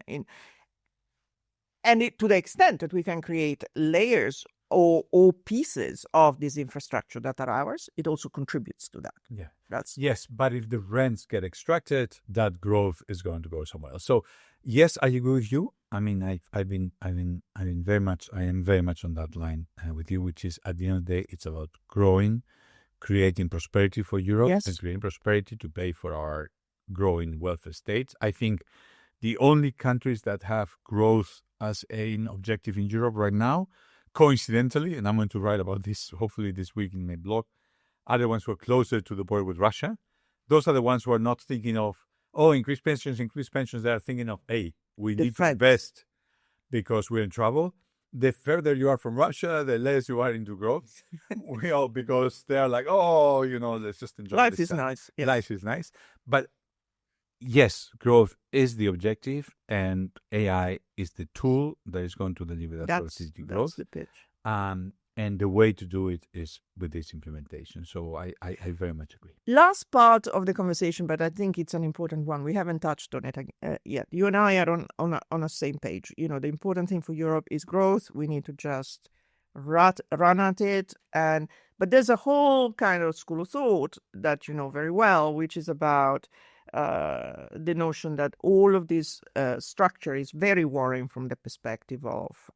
to the extent that we can create layers or pieces of this infrastructure that are ours, it also contributes to that. Yeah, yes. But if the rents get extracted, that growth is going to go somewhere else. So yes, I agree with you. I mean, I am very much on that line with you, which is at the end of the day, it's about growing, creating prosperity for Europe, and creating prosperity to pay for our growing welfare states. I think the only countries that have growth as an objective in Europe right now, coincidentally, and I'm going to write about this hopefully this week in my blog, are the ones who are closer to the border with Russia. Those are the ones who are not thinking of, increase pensions. They are thinking of, we need to invest because we're in trouble. The further you are from Russia, the less you are into growth. Because they are like, let's just enjoy life. Is nice. Yes. Life is nice. But yes, growth is the objective, and AI is the tool that is going to deliver that productivity growth. That's the pitch. And the way to do it is with this implementation. So I very much agree. Last part of the conversation, but I think it's an important one. We haven't touched on it yet. You and I are on the same page. The important thing for Europe is growth. We need to just run at it. But there's a whole kind of school of thought that you know very well, which is about the notion that all of this structure is very worrying from the perspective of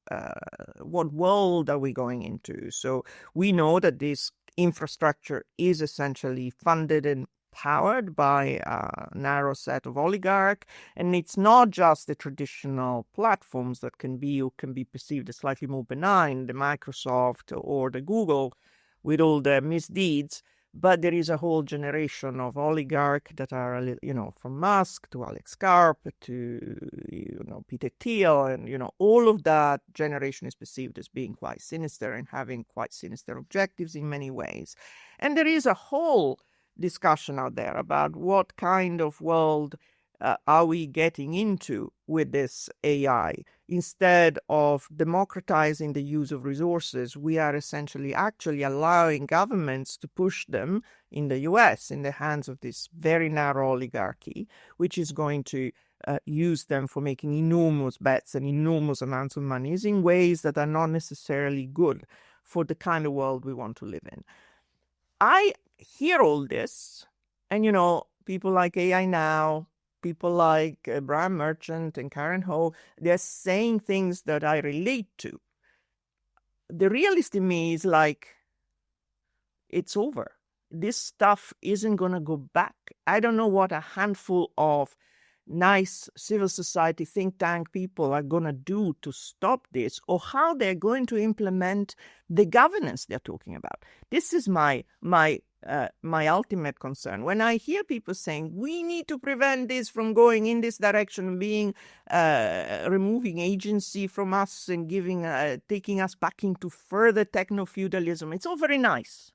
what world are we going into. So we know that this infrastructure is essentially funded and powered by a narrow set of oligarchs, and it's not just the traditional platforms that can be perceived as slightly more benign, the Microsoft or the Google with all the misdeeds. But there is a whole generation of oligarchs that are, from Musk to Alex Karp to, Peter Thiel, and, all of that generation is perceived as being quite sinister and having quite sinister objectives in many ways. And there is a whole discussion out there about what kind of world are we getting into with this AI? Instead of democratizing the use of resources, we are essentially actually allowing governments to push them in the US in the hands of this very narrow oligarchy, which is going to use them for making enormous bets and enormous amounts of money in ways that are not necessarily good for the kind of world we want to live in. I hear all this, and, people like AI Now, people like Brian Merchant and Karen Ho, they're saying things that I relate to. The realist in me is like, it's over. This stuff isn't going to go back. I don't know what a handful of nice civil society think tank people are going to do to stop this, or how they're going to implement the governance they're talking about. This is my ultimate concern. When I hear people saying we need to prevent this from going in this direction, being removing agency from us and taking us back into further techno-feudalism, it's all very nice.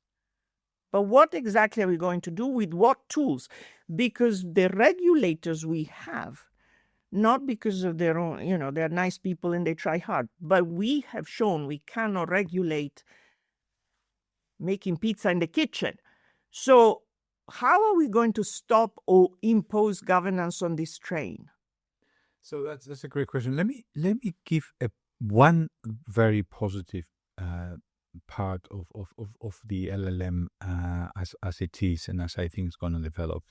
But what exactly are we going to do with what tools? Because the regulators we have, not because of their own, they're nice people and they try hard, but we have shown we cannot regulate making pizza in the kitchen. So how are we going to stop or impose governance on this train? So that's a great question. Let me give one very positive part of the LLM as it is and as I think it's going to develop.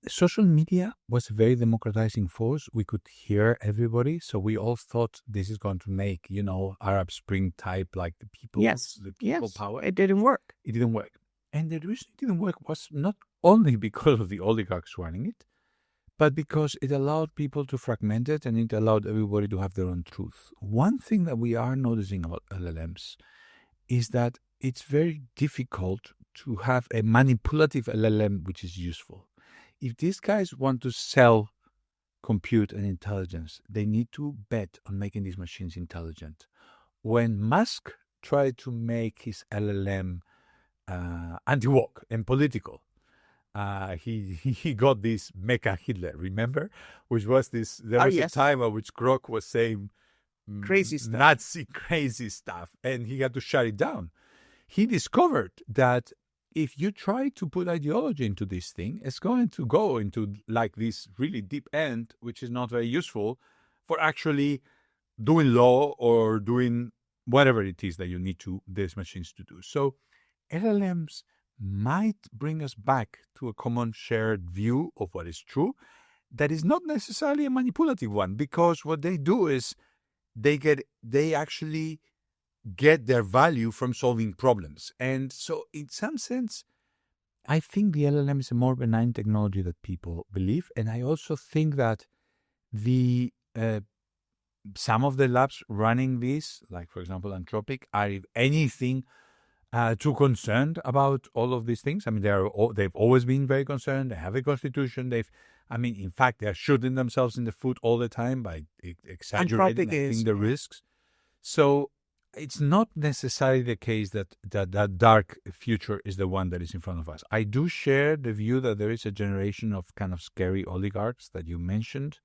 Social media was a very democratizing force. We could hear everybody, so we all thought this is going to make Arab Spring type, like the people power. It didn't work. It didn't work, and the reason it didn't work was not only because of the oligarchs running it, but because it allowed people to fragment it and it allowed everybody to have their own truth. One thing that we are noticing about LLMs is that it's very difficult to have a manipulative LLM which is useful. If these guys want to sell compute and intelligence, they need to bet on making these machines intelligent. When Musk tried to make his LLM anti-woke and political, he got this 𝗱𝗃 Hitler, remember? Which was this, there was a time at which Grok was saying crazy stuff, Nazi crazy stuff, and he had to shut it down. He discovered that if you try to put ideology into this thing, it's going to go into like this really deep end, which is not very useful for actually doing law or doing whatever it is that you need these machines to do. So LLMs might bring us back to a common shared view of what is true that is not necessarily a manipulative one, because what they do is they actually get their value from solving problems. And so in some sense, I think the LLM is a more benign technology that people believe. And I also think that some of the labs running this, like for example Anthropic, are if anything too concerned about all of these things. I mean, they've always been very concerned. They have a constitution. In fact, they're shooting themselves in the foot all the time by exaggerating the risks. So it's not necessarily the case that dark future is the one that is in front of us. I do share the view that there is a generation of kind of scary oligarchs that you mentioned.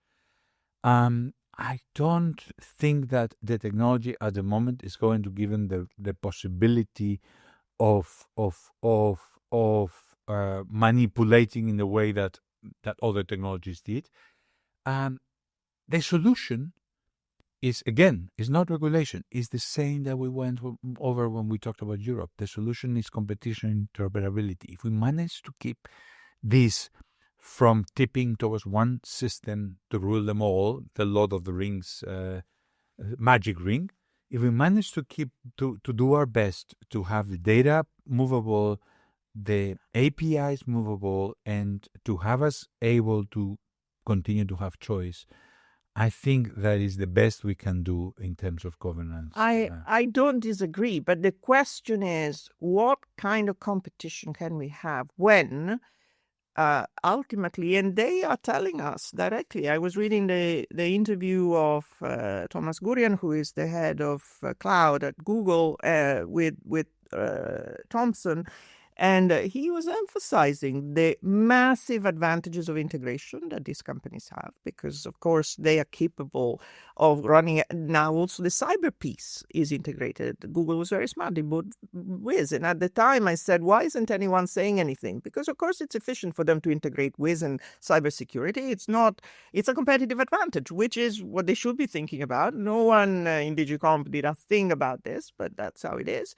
I don't think that the technology at the moment is going to give them the possibility of manipulating in the way that other technologies did. The solution is not regulation. It's the same that we went over when we talked about Europe. The solution is competition and interoperability. If we manage to keep this from tipping towards one system to rule them all, the Lord of the Rings magic ring, if we manage to keep to do our best to have the data movable, the APIs movable, and to have us able to continue to have choice, I think that is the best we can do in terms of governance. I don't disagree, but the question is, what kind of competition can we have when ultimately, and they are telling us directly. I was reading the interview of Thomas Gurian, who is the head of cloud at Google, with Thompson, and he was emphasizing the massive advantages of integration that these companies have, because, of course, they are capable of running it. Now, also the cyber piece is integrated. Google was very smart. They bought Wiz. And at the time, I said, why isn't anyone saying anything? Because, of course, it's efficient for them to integrate Wiz and cybersecurity. It's a competitive advantage, which is what they should be thinking about. No one in DigiComp did a thing about this, but that's how it is.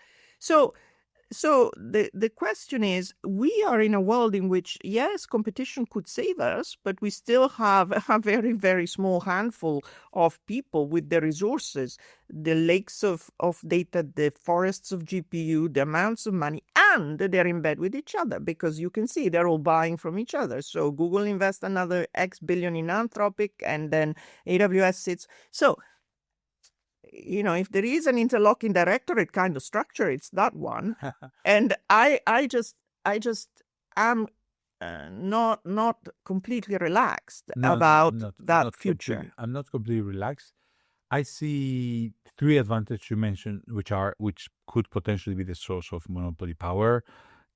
So the question is, we are in a world in which, yes, competition could save us, but we still have a very, very small handful of people with the resources, the lakes of data, the forests of GPU, the amounts of money, and they're in bed with each other, because you can see they're all buying from each other. So Google invests another X billion in Anthropic, and then AWS sits. So, if there is an interlocking directorate kind of structure, it's that one. And I just am not completely relaxed about that future. I'm not completely relaxed. I see three advantages you mentioned, which could potentially be the source of monopoly power.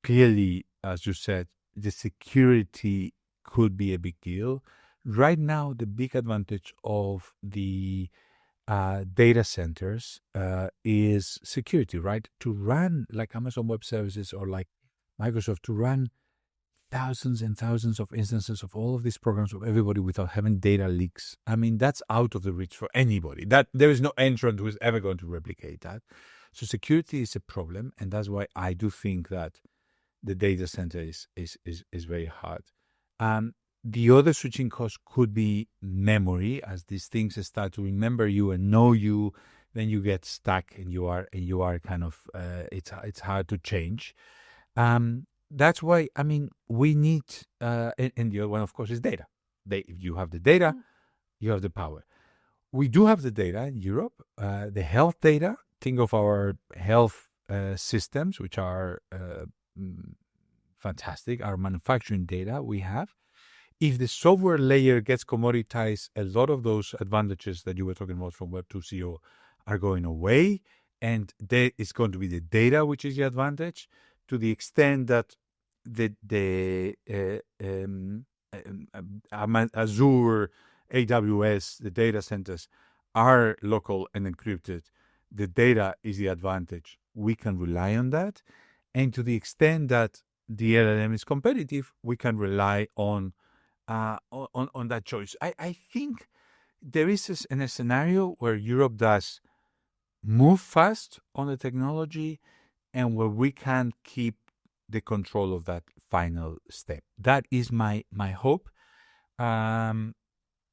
Clearly, as you said, the security could be a big deal. Right now, the big advantage of the data centers is security, right? To run like Amazon Web Services or like Microsoft, to run thousands and thousands of instances of all of these programs of everybody without having data leaks. I mean, that's out of the reach for anybody. That there is no entrant who is ever going to replicate that. So security is a problem, and that's why I do think that the data center is very hard. The other switching cost could be memory. As these things start to remember you and know you, then you get stuck, and you are kind of it's hard to change. That's why, I mean, we need and the other one, of course, is data. If you have the data, you have the power. We do have the data in Europe, the health data. Think of our health systems, which are fantastic. Our manufacturing data we have. If the software layer gets commoditized, a lot of those advantages that you were talking about from Web 2.0 are going away, and there is going to be the data, which is the advantage, to the extent that the Azure, AWS, the data centers are local and encrypted. The data is the advantage. We can rely on that, and to the extent that the LLM is competitive, we can rely on that choice. I think there is a scenario where Europe does move fast on the technology, and where we can keep the control of that final step. That is my hope.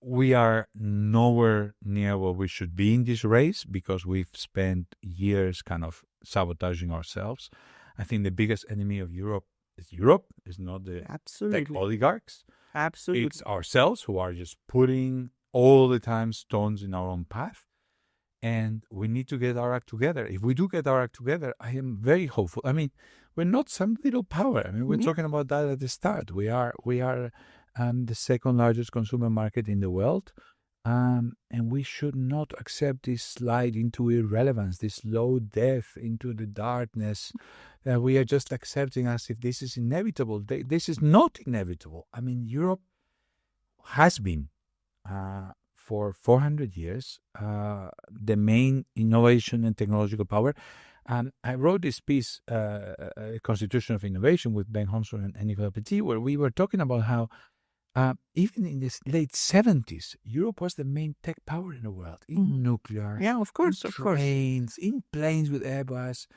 We are nowhere near where we should be in this race, because we've spent years kind of sabotaging ourselves. I think the biggest enemy of Europe is not the tech oligarchs. Absolutely. It's ourselves, who are just putting all the time stones in our own path. And we need to get our act together. If we do get our act together, I am very hopeful. I mean, we're not some little power. I mean, we're talking about that at the start. We are the second largest consumer market in the world. And we should not accept this slide into irrelevance, this slow death into the darkness. We are just accepting as if this is inevitable. This is not inevitable. I mean, Europe has been, for 400 years, the main innovation and technological power. And I wrote this piece, Constitution of Innovation, with Ben Homsor and 𝗍𝗂𝗍𝗂𝗍, where we were talking about how even in the late 70s, Europe was the main tech power in the world, in nuclear, of course, in planes with Airbus,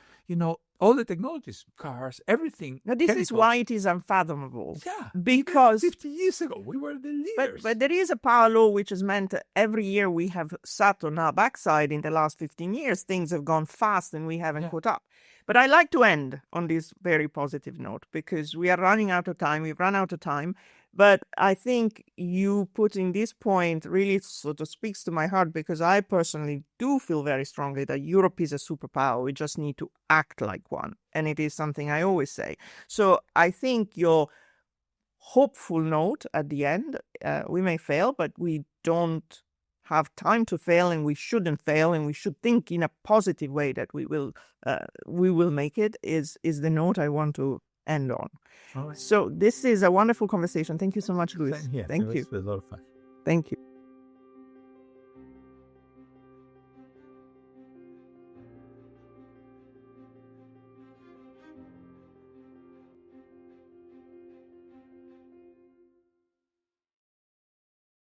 all the technologies, cars, everything. Now, this is why it is unfathomable. Yeah, because 50 years ago, we were the leaders. But there is a power law which has meant every year we have sat on our backside in the last 15 years. Things have gone fast and we haven't caught up. But I like to end on this very positive note, because we are running out of time. We've run out of time. But I think you putting this point really sort of speaks to my heart, because I personally do feel very strongly that Europe is a superpower. We just need to act like one. And it is something I always say. So I think your hopeful note at the end, we may fail, but we don't have time to fail, and we shouldn't fail, and we should think in a positive way that we will make it, is the note I want to end on. All right. So this is a wonderful conversation. Thank you so much, Luis. Yeah, Thank you. It was a lot of fun. Thank you.